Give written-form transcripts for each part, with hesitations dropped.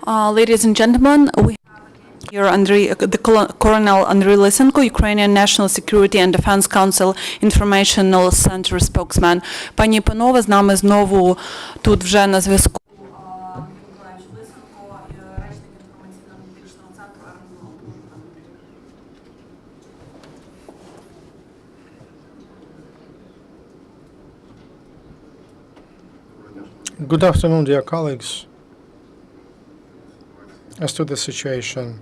Ladies and gentlemen, we have here Andriy, Colonel Andriy Lysenko, Ukrainian National Security and Defense Council Informational Center spokesman. Пані і панове, з нами знову тут вже на зв'язку. Good afternoon, dear colleagues. As to the situation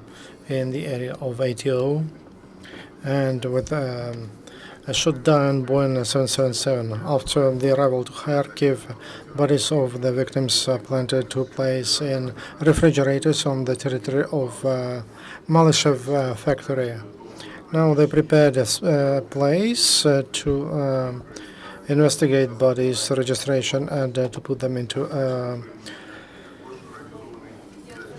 in the area of ATO and with a shot-down Boeing 777, after the arrival to Kharkiv, bodies of the victims planted to place in refrigerators on the territory of Malyshev factory. Now they prepared a place to investigate bodies registration and to put them into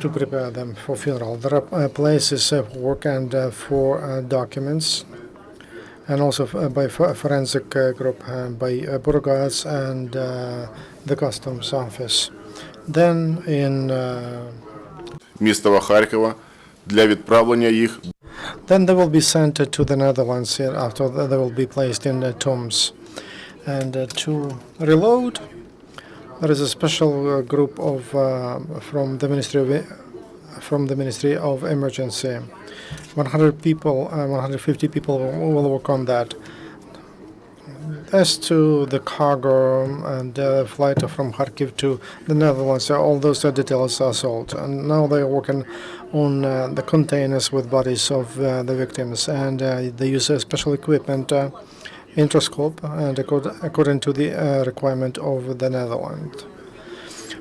to prepare them for funeral. There are places for work and for documents, and also by forensic group, by border guards and the customs office. Then in міста Харкова для відправлення їх. Then they will be sent to the Netherlands after they will be placed in tombs. And to reload, there is a special group of from the Ministry of Emergency. 100 people, 150 people will work on that. As to the cargo and flight from Kharkiv to the Netherlands, all those details are solved. And now they are working on the containers with bodies of the victims, and they use special equipment. Interscope, and according to the requirement of the Netherlands.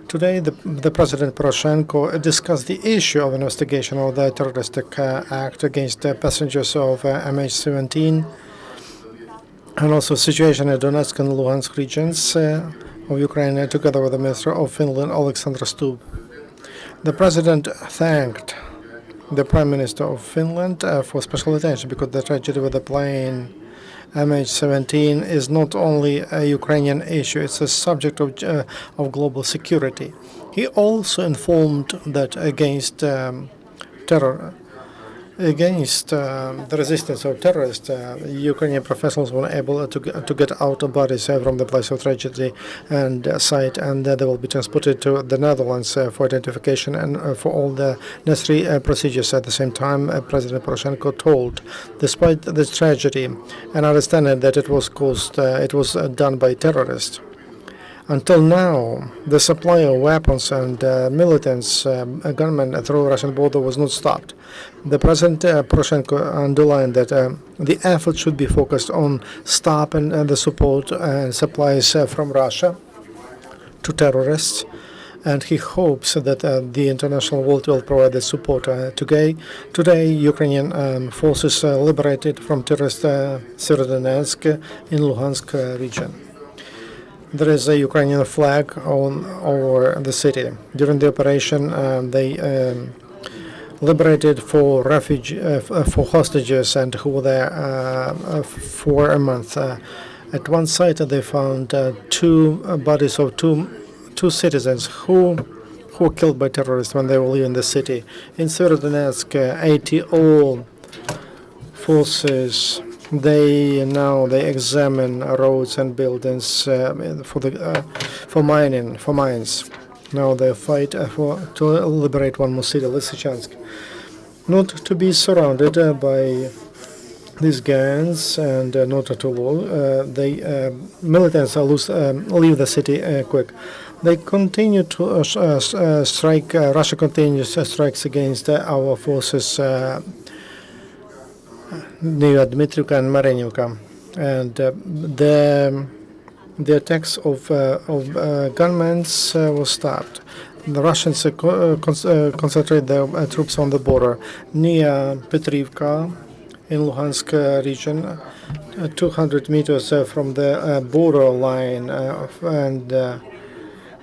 Today, the President Poroshenko discussed the issue of investigation of the terroristic act against the passengers of MH17, and also situation in Donetsk and Luhansk regions of Ukraine, together with the Minister of Finland, Alexander Stubb. The President thanked the Prime Minister of Finland for special attention, because the tragedy with the plane MH17 is not only a Ukrainian issue, it's a subject of global security. He also informed that against terror, against the resistance of terrorists, Ukrainian professionals were able to get out of bodies from the place of tragedy and site, and they will be transported to the Netherlands for identification and for all the necessary procedures. At the same time, President Poroshenko told, despite the tragedy and understanding that it was done by terrorists, until now, the supply of weapons and militants, gunmen through Russian border was not stopped. The President Poroshenko underlined that the effort should be focused on stopping the support and supplies from Russia to terrorists, and he hopes that the international world will provide the support. Today, Ukrainian forces liberated from terrorist Severodonetsk in Luhansk region. There is a Ukrainian flag over the city. During the operation, they liberated for hostages and who were there for a month. At one site, they found two bodies of two citizens who were killed by terrorists when they were leaving the city. In Severodonetsk, ATO forces they examine roads and buildings for mines. Now they fight to liberate one more city, Lysychansk, not to be surrounded by these gangs and not at all. Militants leave the city quick. They continue to strike. Russia continues strikes against our forces near Dmitrivka and Marinivka, and the attacks of gunmen was stopped. The Russians concentrate their troops on the border near Petrivka in Luhansk region, 200 meters from the border line, and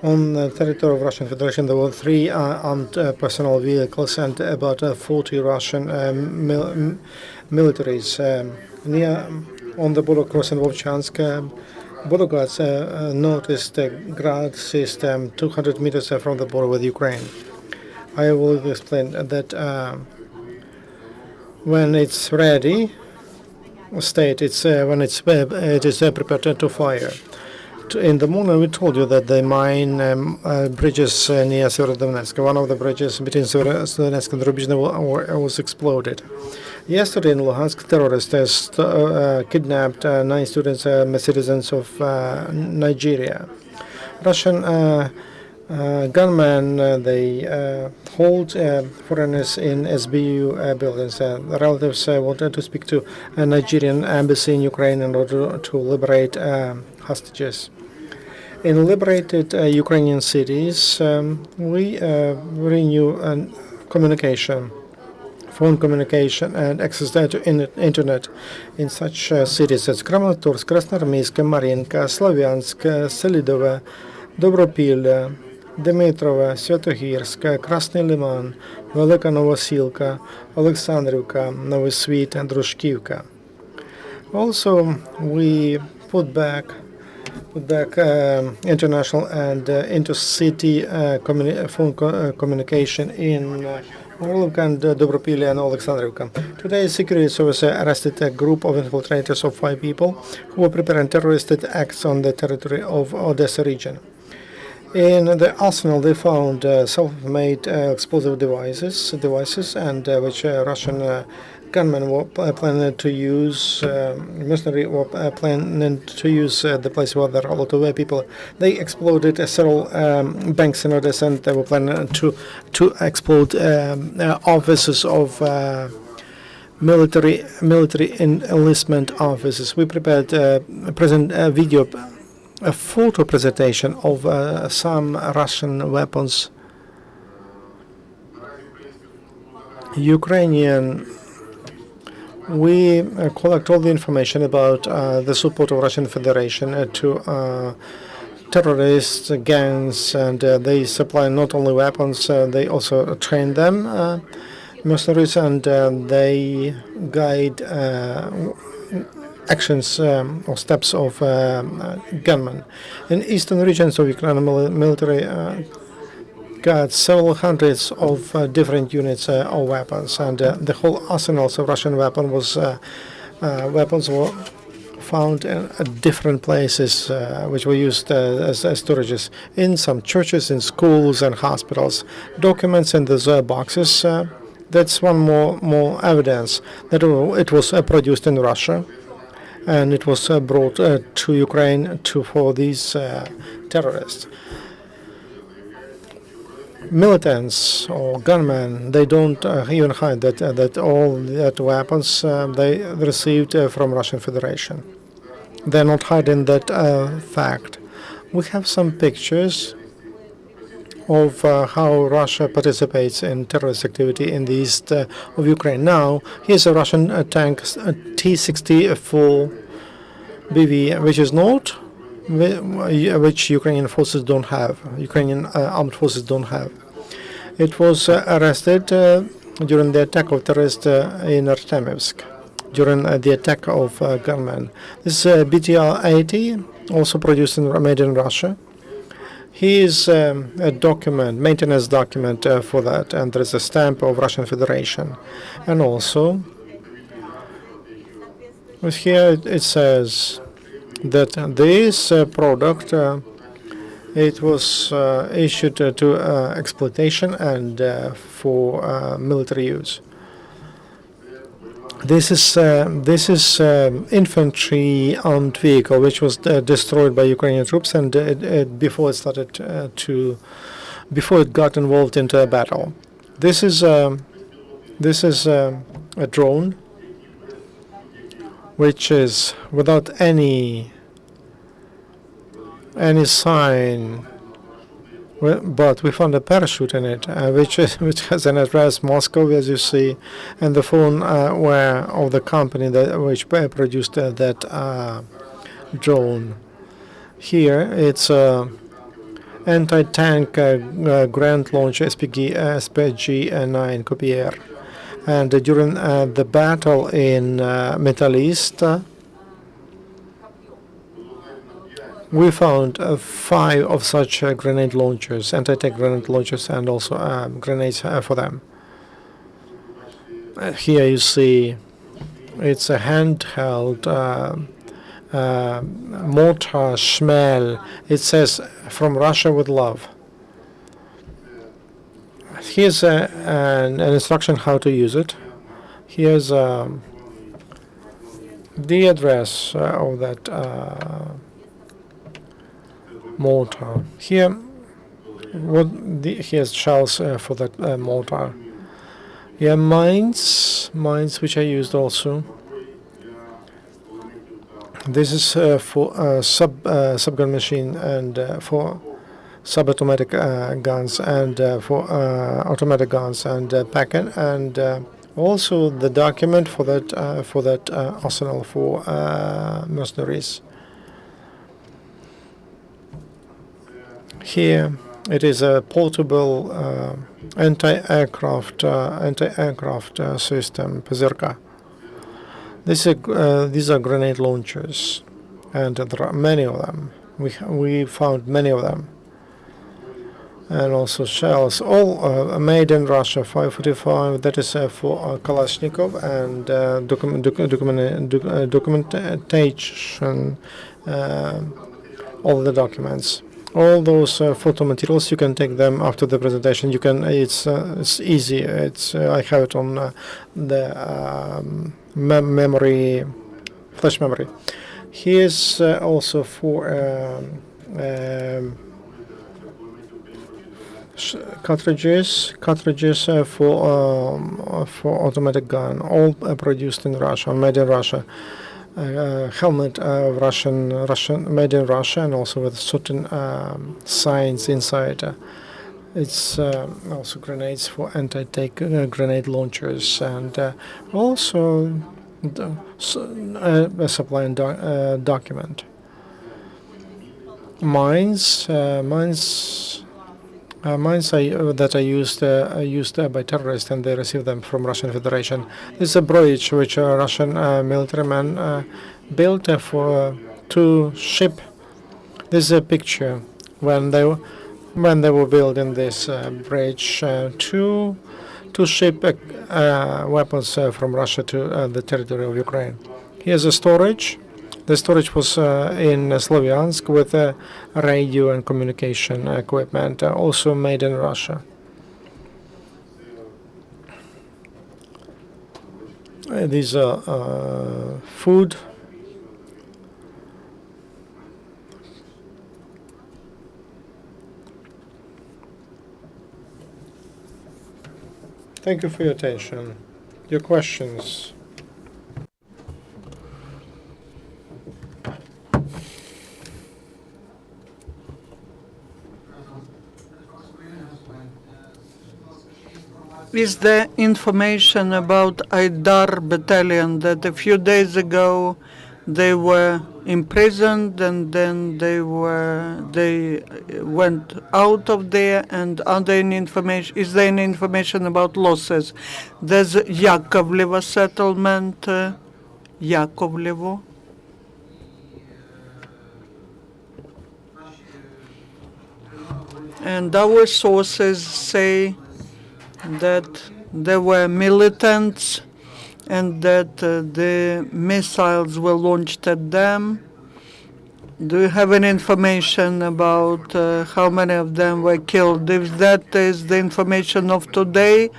on the territory of Russian Federation there were 3 armed personnel vehicles and about 40 Russian militaries. Near on the border crossing Vovchansk, border guards noticed a guard system 200 meters from the border with Ukraine. I will explain that when it's ready, state it's when it is prepared to fire. In the morning, we told you that the mine bridges near Severodonetsk, one of the bridges between Severodonetsk and Rubizhne was exploded. Yesterday in Luhansk, terrorists kidnapped 9 students, citizens of Nigeria. Russian gunmen, they hold foreigners in SBU buildings. Relatives wanted to speak to a Nigerian embassy in Ukraine in order to liberate hostages. In liberated Ukrainian cities, we renew communication, phone communication, and access to internet in such cities as Kramatorsk, Krasnoarmeysk, Mariinka, Slavyansk, Selidove, Dobropil, Dmitrova, Svятогірськ, Krasny Liman, Велика Новосілка, Олександрівка, Новосвіт, and Дружківка. Also, we put back international and intercity phone communication in Orlovka and Dobropil and Alexandrivka. Today, security services arrested a group of infiltrators of 5 people who were preparing terrorist acts on the territory of Odessa region. In the arsenal, they found self-made explosive devices, and which Russian gunmen were planning to use, mercenary were planning to use the place where there are a lot of people. They exploded several banks in Odessa, and they were planning to explode offices of military enlistment offices. We prepared a photo presentation of some Russian weapons. Ukrainian. We collect all the information about the support of Russian Federation to terrorists, gangs, and they supply not only weapons, they also train them, mercenaries, and they guide actions or steps of gunmen. In eastern regions of Ukraine, military got several hundreds of different units of weapons, and the whole arsenals of Russian weapons were found in different places, which were used as storages in some churches, in schools, and hospitals. Documents in those boxes. That's one more evidence that it was produced in Russia, and it was brought to Ukraine for these terrorists. Militants or gunmen, they don't even hide that all that weapons they received from Russian Federation. They're not hiding that fact. We have some pictures of how Russia participates in terrorist activity in the east of Ukraine. Now, here's a Russian tank, T-64 BV, which is not which Ukrainian forces don't have. Ukrainian armed forces don't have. It was arrested during the attack of terrorists in Artemivsk, during the attack of gunmen. This is BTR-80, also produced and made in Russia. Here's a document, maintenance document for that, and there is a stamp of Russian Federation. And also, here it says that this product it was issued to exploitation and for military use. This is infantry armed vehicle which was destroyed by Ukrainian troops, and before it got involved into a battle. This is a drone which is without any sign, but we found a parachute in it, which has an address Moscow, as you see, and the phone of the company which produced that drone. Here it's anti-tank Grand Launch SPG-9 Copier. And during the battle in Metal East, We found 5 of such grenade launchers, anti-tank grenade launchers, and also grenades for them. Here you see it's a handheld mortar Shmel. It says "From Russia with love." Here's an instruction how to use it. Here's the address of that mortar. Here, here's shells for that mortar. Yeah, mines which I used also. This is for subgun machine and for sub-automatic guns and for automatic guns and packet, and also the document for that arsenal for mercenaries. Here it is a portable anti-aircraft system, Pazirka. These are grenade launchers, and there are many of them. We found many of them, and also shells, all made in Russia. 545. That is for Kalashnikov, and documentation, all the documents. All those photo materials, you can take them after the presentation. You can. It's easy. It's I have it on the memory, flash memory. Here's also for cartridges for automatic gun, all produced in Russia, made in Russia. Helmet Russian made in Russia, and also with certain signs inside. It's also grenades for anti-tank grenade launchers, and also a supply and document. Mines that are used by terrorists, and they receive them from Russian Federation. This is a bridge which a Russian military man built to ship. This is a picture when they were building this bridge to ship weapons from Russia to the territory of Ukraine. Here's a storage. The storage was in Slavyansk with radio and communication equipment, also made in Russia. These are food. Thank you for your attention. Your questions. Is there information about Aidar battalion that a few days ago they were imprisoned and then they went out of there? And are there any information? Is there any information about losses? There's Yakovlevo settlement, Yakovlevo. And our sources say that there were militants and that the missiles were launched at them. Do you have any information about how many of them were killed? If that is the information of today,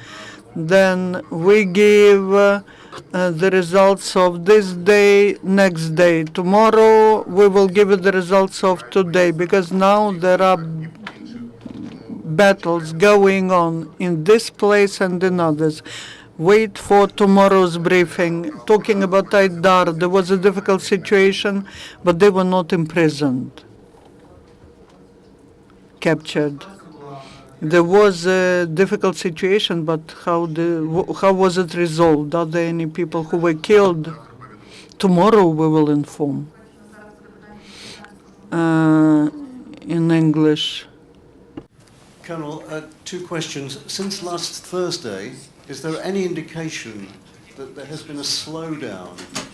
then we give the results of this day next day. Tomorrow we will give you the results of today, because now there are battles going on in this place and in others. Wait for tomorrow's briefing. Talking about Aidar, there was a difficult situation, but they were not imprisoned, captured. There was a difficult situation, but how was it resolved? Are there any people who were killed? Tomorrow we will inform in English. Colonel, 2 questions. Since last Thursday, is there any indication that there has been a slowdown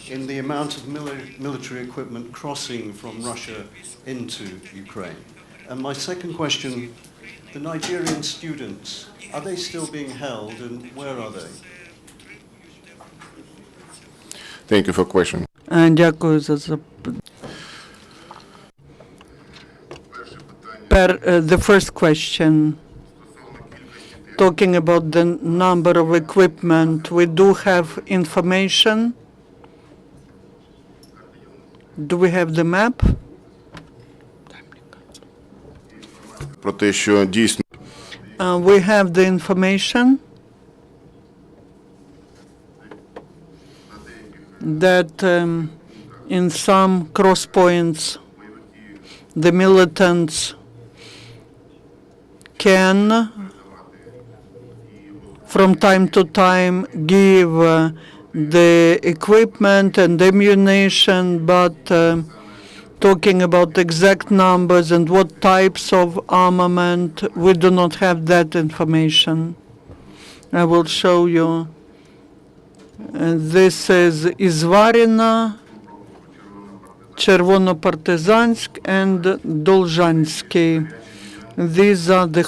in the amount of military equipment crossing from Russia into Ukraine. And my second question, the Nigerian students, are they still being held and where are they? Thank you for question. Дякую за запитання. The first question, talking about the number of equipment, we do have information. Do we have the map? Про те, що дійсно We have the information that in some cross points the militants can from time to time give the equipment and ammunition, but talking about exact numbers and what types of armament, we do not have that information. I will show you. This is Izvarina, Червонопартизанськ, and Dolzhansky. These are the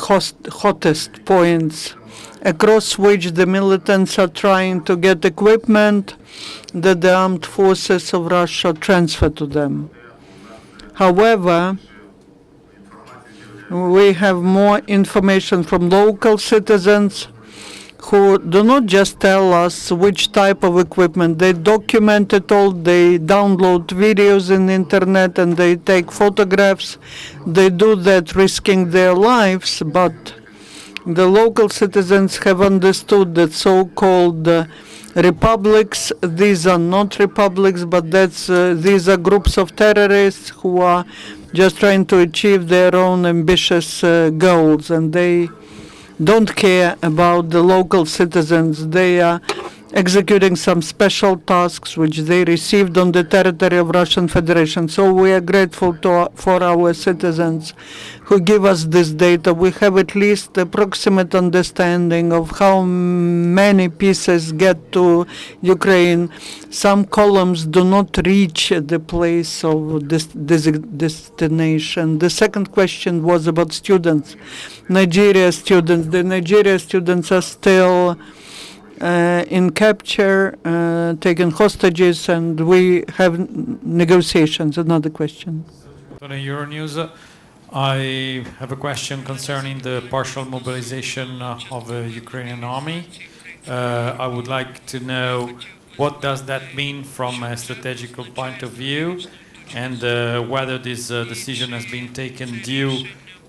hottest points across which the militants are trying to get equipment that the armed forces of Russia transfer to them. However, we have more information from local citizens who do not just tell us which type of equipment. They document it all, they download videos in the internet, and they take photographs. They do that risking their lives, but the local citizens have understood that so-called republics, these are not republics, but these are groups of terrorists who are just trying to achieve their own ambitious goals, and they don't care about the local citizens. They are executing some special tasks which they received on the territory of Russian Federation. So we are grateful for our citizens who give us this data. We have at least approximate understanding of how many pieces get to Ukraine. Some columns do not reach the place of destination. The second question was about students, Nigeria students. The Nigeria students are still in capture, taken hostages, and we have negotiations. Another question. On Euronews, I have a question concerning the partial mobilization of the Ukrainian army. I would like to know what does that mean from a strategical point of view, and whether this decision has been taken due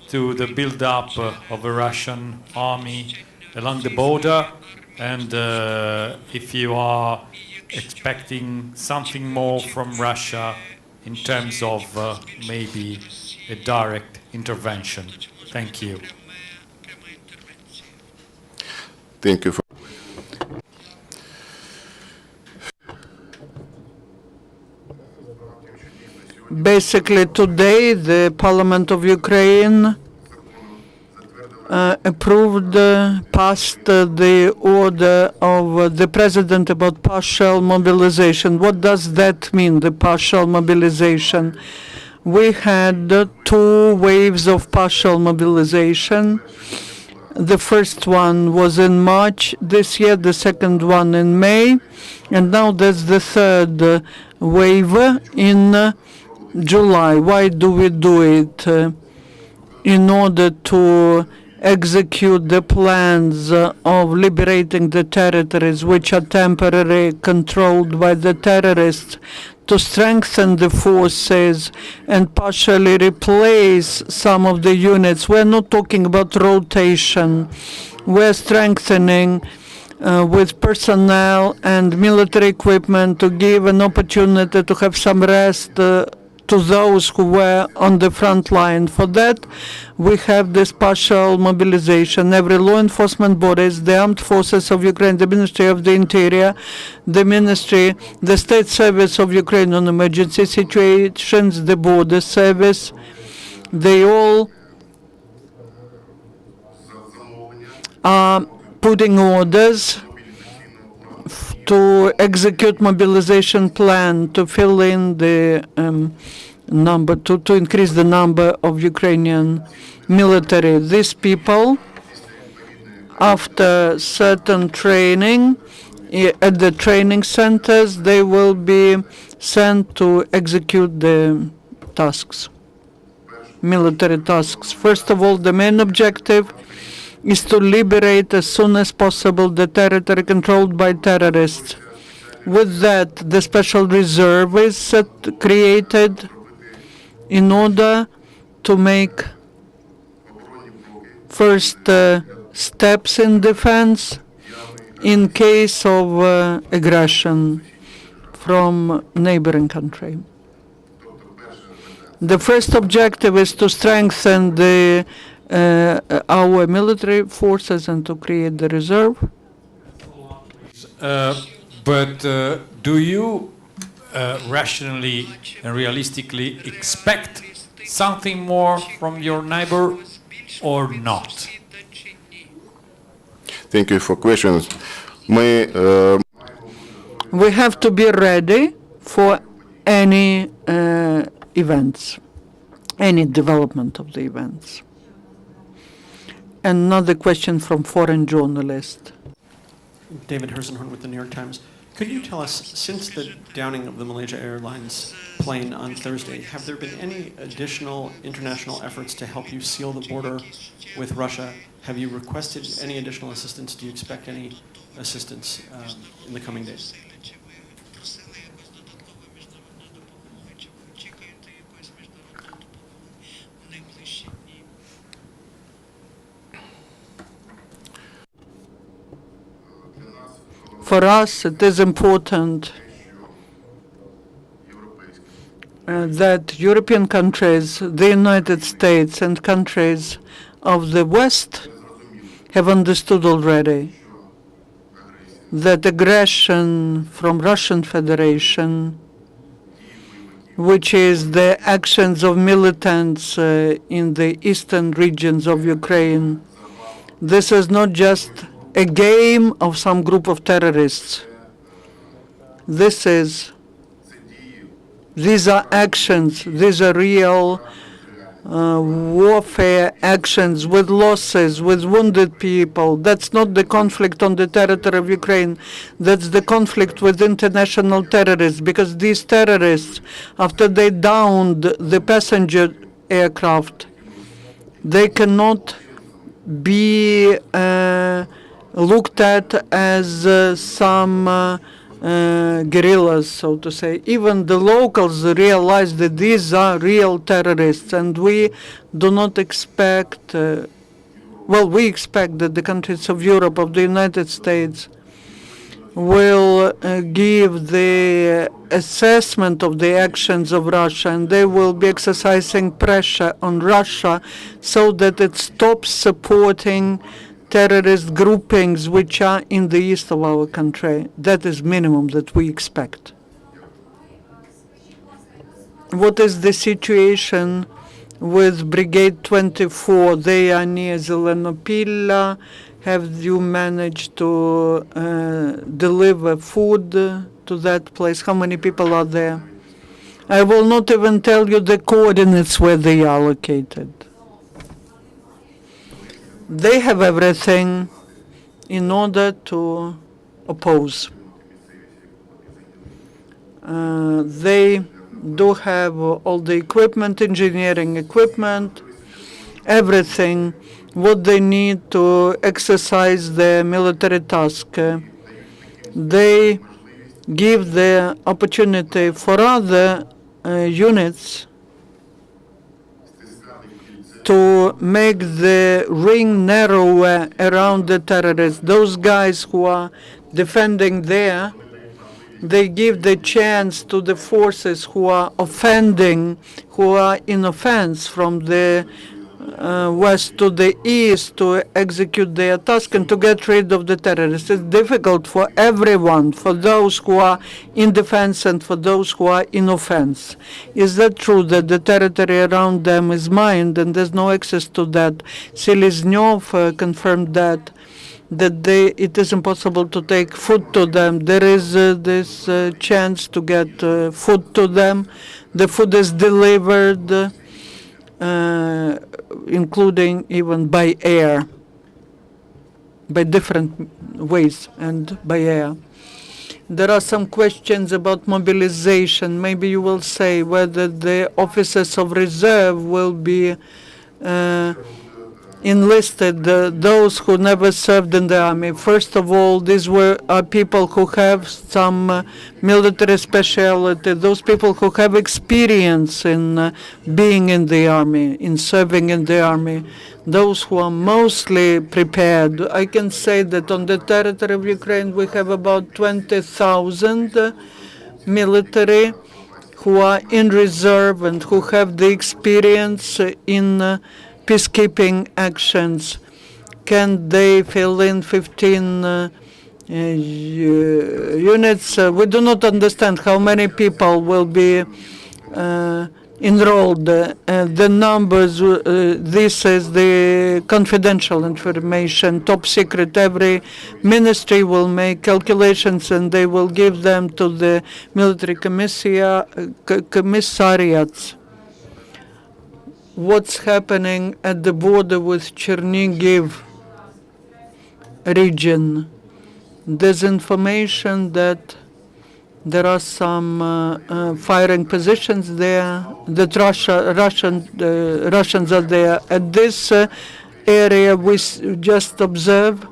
to the build-up of a Russian army along the border, and if you are expecting something more from Russia in terms of maybe a direct intervention. Thank you. thank you for Basically, today the Parliament of Ukraine passed the order of the president about partial mobilization. What does that mean, the partial mobilization? We had 2 waves of partial mobilization. The first one was in March this year, the second one in May, and now there's the third wave in July. Why do we do it? In order to execute the plans of liberating the territories which are temporarily controlled by the terrorists, to strengthen the forces and partially replace some of the units. We're not talking about rotation. We're strengthening with personnel and military equipment to give an opportunity to have some rest to those who were on the front line. For that, we have this partial mobilization. Every law enforcement bodies, the armed forces of Ukraine, the Ministry of the Interior, the State Service of Ukraine on emergency situations, the border service, they all are putting orders to execute mobilization plan to fill in the number, to increase the number of Ukrainian military. These people, after certain training at the training centers, they will be sent to execute the tasks, military tasks. First of all, the main objective is to liberate as soon as possible the territory controlled by terrorists. With that, the special reserve is created in order to make first steps in defense in case of aggression from neighboring country. The first objective is to strengthen our military forces and to create the reserve. But do you rationally and realistically expect something more from your neighbor or not? Thank you for questions. We have to be ready for any events, any development of the events. Another question from foreign journalist. David Herzenhorn with the New York Times. Could you tell us, since the downing of the Malaysia Airlines plane on Thursday, have there been any additional international efforts to help you seal the border with Russia? Have you requested any additional assistance? Do you expect any assistance in the coming days? For us, it is important that European countries, the United States, and countries of the West have understood already that aggression from Russian Federation, which is the actions of militants in the eastern regions of Ukraine, this is not just a game of some group of terrorists. These are actions, these are real warfare actions with losses, with wounded people. That's not the conflict on the territory of Ukraine. That's the conflict with international terrorists, because these terrorists, after they downed the passenger aircraft, they cannot be looked at as some guerrillas, so to say. Even the locals realize that these are real terrorists, and we do not expect, we expect that the countries of Europe, of the United States, will give the assessment of the actions of Russia, and they will be exercising pressure on Russia so that it stops supporting terrorist groupings which are in the east of our country. That is minimum that we expect. What is the situation with Brigade 24? They are near Zelenopilla. Have you managed to deliver food to that place? How many people are there? I will not even tell you the coordinates where they are located. They have everything in order to oppose. They do have all the equipment, engineering equipment, everything, what they need to exercise their military task. They give the opportunity for other units to make the ring narrower around the terrorists. Those guys who are defending there, they give the chance to the forces who are offending, who are in offense from the west to the east to execute their task and to get rid of the terrorists. It's difficult for everyone, for those who are in defense and for those who are in offense. Is that true that the territory around them is mined and there's no access to that? Seleznyov confirmed that that it is impossible to take food to them. There is this chance to get food to them. The food is delivered, including even by air, by different ways and by air. There are some questions about mobilization. Maybe you will say whether the officers of reserve will be enlisted, those who never served in the army. First of all, these are people who have some military specialty, those people who have experience in being in the army, in serving in the army, those who are mostly prepared. I can say that on the territory of Ukraine we have about 20,000 military who are in reserve and who have the experience in peacekeeping actions. Can they fill in 15 units? We do not understand how many people will be enrolled. The numbers, this is the confidential information, top secret. Every ministry will make calculations and they will give them to the military commissariats. What's happening at the border with Chernihiv region? There's information that there are some firing positions there, that Russians are there. At this area, we just observe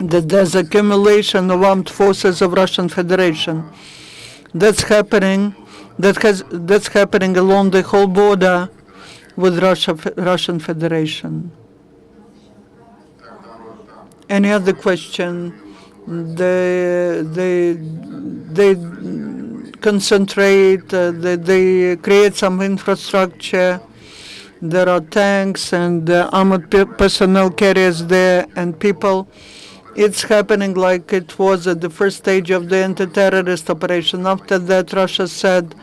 that there's accumulation of armed forces of Russian Federation. That's happening. That's happening along the whole border with Russian Federation. Any other question? They concentrate, they create some infrastructure. There are tanks and armored personnel carriers there and people. It's happening like it was at the first stage of the anti-terrorist operation. After that, Russia said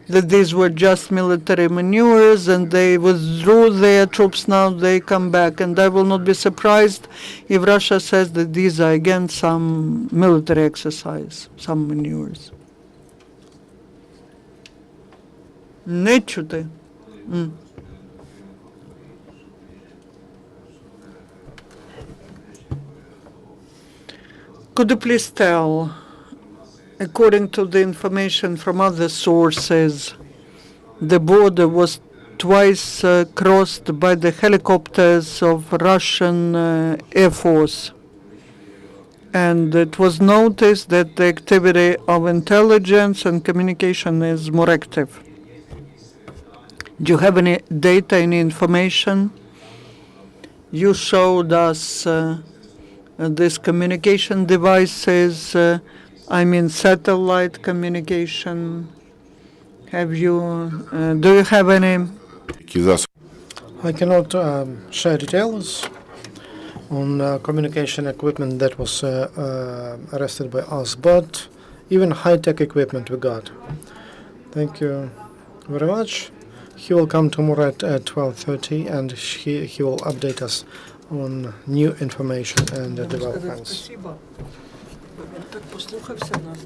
that these were just military maneuvers and they withdrew their troops. Now they come back. And I will not be surprised if Russia says that these are again some military exercise, some maneuvers. Не чути. Could you please tell, according to the information from other sources, the border was twice crossed by the helicopters of Russian Air Force, and it was noticed that the activity of intelligence and communication is more active. Do you have any data, any information? You showed us these communication devices, satellite communication. Have you, do you have any? I cannot share details on communication equipment that was arrested by us, but even high-tech equipment we got. Thank you very much. He will come tomorrow at 12:30 and he will update us on new information and developments.